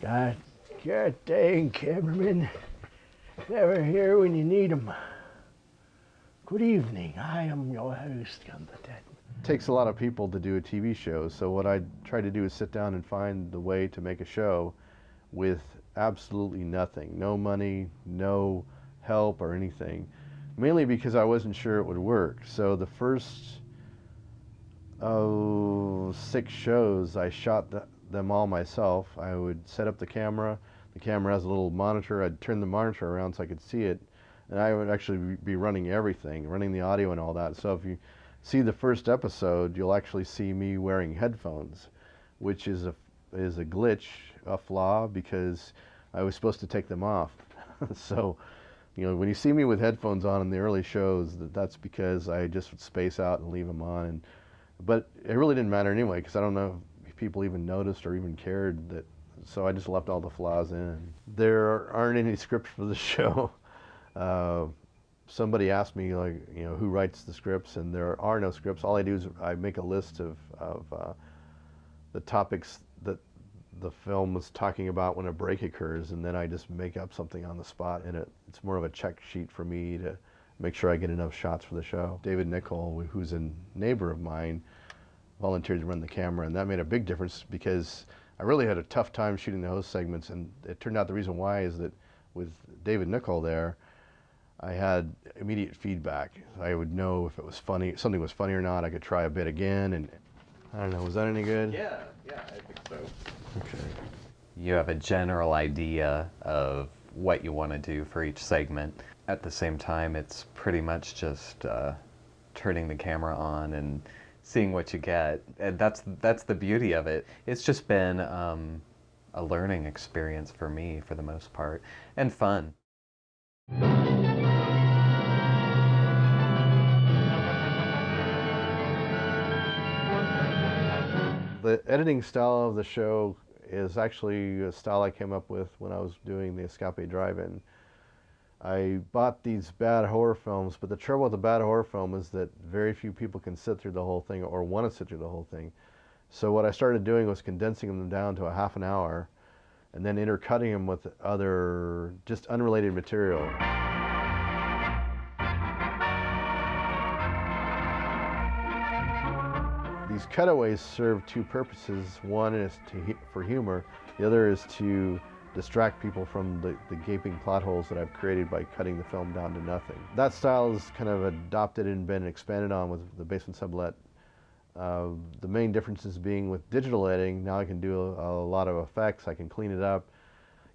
God, God dang, cameraman. Never here when you need 'em. Good evening. I am your host, Gunther. It takes a lot of people to do a TV show, so what I try to do is sit down and find the way to make a show with absolutely nothing. No money, no help or anything. Mainly because I wasn't sure it would work. So the first 6 shows, I shot them all myself. I would set up the camera. The camera has a little monitor. I'd turn the monitor around so I could see it. And I would actually be running everything, running the audio and all that. So if you see the first episode, you'll actually see me wearing headphones, which is a glitch, a flaw, because I was supposed to take them off. So, you know, when you see me with headphones on in the early shows, that's because I just would space out and leave them on. But it really didn't matter anyway, because I don't know if people even noticed or even cared that. So I just left all the flaws in. There aren't any scripts for the show. Somebody asked me, like, you know, who writes the scripts, and there are no scripts. All I do is I make a list of the topics that the film was talking about when a break occurs, and then I just make up something on the spot, and it's more of a check sheet for me to make sure I get enough shots for the show. David Nichol, who's a neighbor of mine, volunteered to run the camera, and that made a big difference because I really had a tough time shooting the host segments, and it turned out the reason why is that with David Nichol there, I had immediate feedback. I would know if it was funny, something was funny or not. I could try a bit again, and I don't know, was that any good? Yeah, I think so. Okay. You have a general idea of what you want to do for each segment. At the same time, it's pretty much just turning the camera on and seeing what you get. And that's the beauty of it. It's just been a learning experience for me, for the most part, and fun. The editing style of the show is actually a style I came up with when I was doing the Escape Drive-In. I bought these bad horror films, but the trouble with the bad horror film is that very few people can sit through the whole thing or want to sit through the whole thing. So what I started doing was condensing them down to a half an hour and then intercutting them with other just unrelated material. These cutaways serve 2 purposes. One is for humor. The other is to distract people from the gaping plot holes that I've created by cutting the film down to nothing. That style is kind of adopted and been expanded on with the Basement Sublet. The main differences being with digital editing, now I can do a lot of effects. I can clean it up.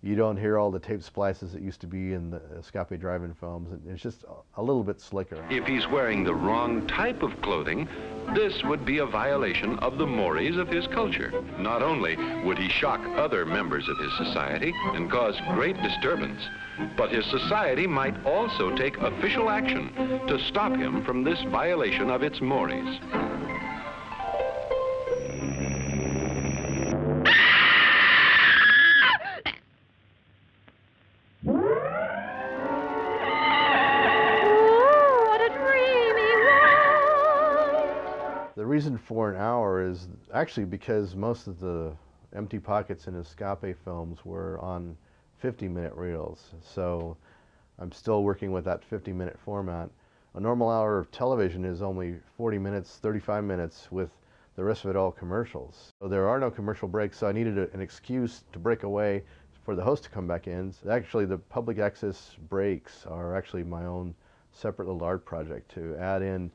You don't hear all the tape splices that used to be in the Escape Drive-In films. It's just a little bit slicker. If he's wearing the wrong type of clothing, this would be a violation of the mores of his culture. Not only would he shock other members of his society and cause great disturbance, but his society might also take official action to stop him from this violation of its mores. The reason for an hour is actually because most of the empty pockets in Escape films were on 50-minute reels. So I'm still working with that 50-minute format. A normal hour of television is only 40 minutes, 35 minutes, with the rest of it all commercials. So there are no commercial breaks, so I needed an excuse to break away for the host to come back in. Actually, the public access breaks are actually my own separate little art project to add in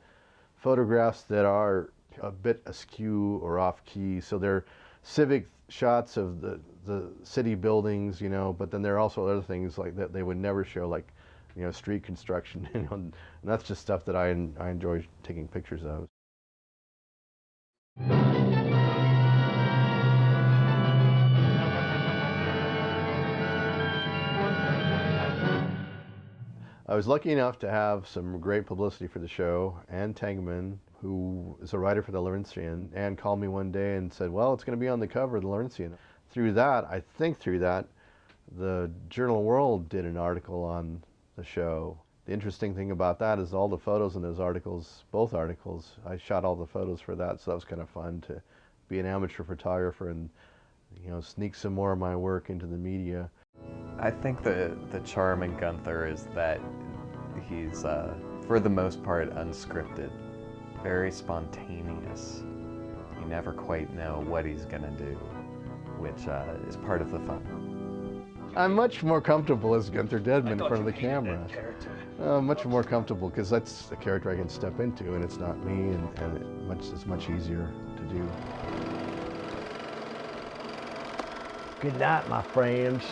photographs that are a bit askew or off key. So they're civic shots of the city buildings, you know, but then there are also other things like that they would never show, like, you know, street construction, you know, and that's just stuff that I enjoy taking pictures of. I was lucky enough to have some great publicity for the show. Ann Tangman, who is a writer for the Lawrenceian, Ann called me one day and said, well, it's going to be on the cover of the Lawrenceian. Through that, the Journal World did an article on the show. The interesting thing about that is all the photos in those articles, both articles, I shot all the photos for that, so that was kind of fun to be an amateur photographer and you know, sneak some more of my work into the media. I think the charm in Gunther is that he's, for the most part, unscripted, very spontaneous. You never quite know what he's gonna do, which is part of the fun. I'm much more comfortable as Gunther Deadman in front of the camera. Much more comfortable, because that's a character I can step into, and it's not me, and it's much easier to do. Good night, my friends.